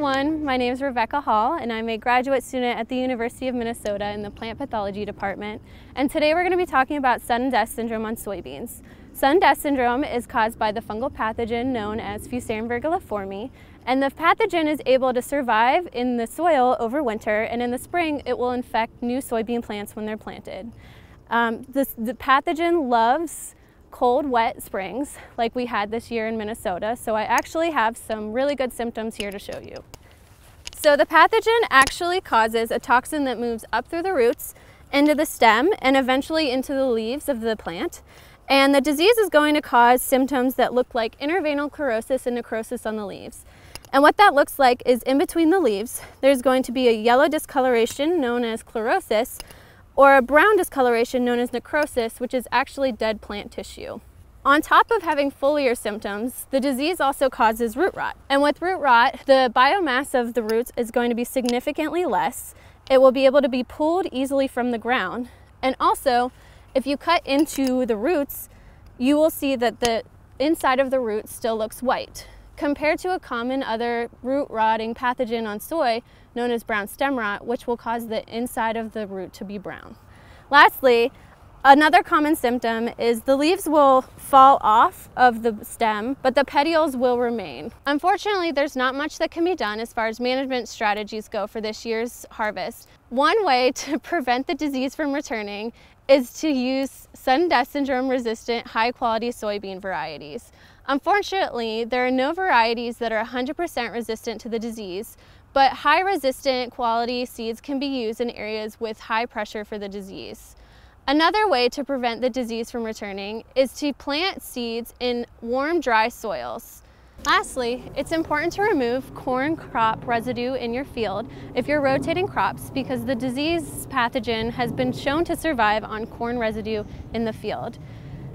everyone, my name is Rebecca Hall and I'm a graduate student at the University of Minnesota in the Plant Pathology department. And today we're going to be talking about sudden death syndrome on soybeans. Sudden death syndrome is caused by the fungal pathogen known as Fusarium virguliforme, and the pathogen is able to survive in the soil over winter, and in the spring it will infect new soybean plants when they're planted. The pathogen loves cold, wet springs like we had this year in Minnesota, so I actually have some really good symptoms here to show you. So the pathogen actually causes a toxin that moves up through the roots into the stem and eventually into the leaves of the plant. And the disease is going to cause symptoms that look like interveinal chlorosis and necrosis on the leaves. And what that looks like is in between the leaves, there's going to be a yellow discoloration known as chlorosis, or a brown discoloration known as necrosis, which is actually dead plant tissue. On top of having foliar symptoms, the disease also causes root rot. And with root rot, the biomass of the roots is going to be significantly less. It will be able to be pulled easily from the ground. And also, if you cut into the roots, you will see that the inside of the root still looks white. Compared to a common other root rotting pathogen on soy known as brown stem rot, which will cause the inside of the root to be brown. Lastly, another common symptom is the leaves will fall off of the stem, but the petioles will remain. Unfortunately, there's not much that can be done as far as management strategies go for this year's harvest. One way to prevent the disease from returning is to use sudden death syndrome resistant high quality soybean varieties. Unfortunately, there are no varieties that are 100% resistant to the disease, but high resistant quality seeds can be used in areas with high pressure for the disease. Another way to prevent the disease from returning is to plant seeds in warm, dry soils. Lastly, it's important to remove corn crop residue in your field if you're rotating crops, because the disease pathogen has been shown to survive on corn residue in the field.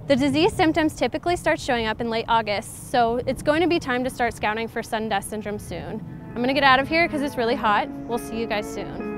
The disease symptoms typically start showing up in late August, so it's going to be time to start scouting for sudden death syndrome soon. I'm going to get out of here because it's really hot. We'll see you guys soon.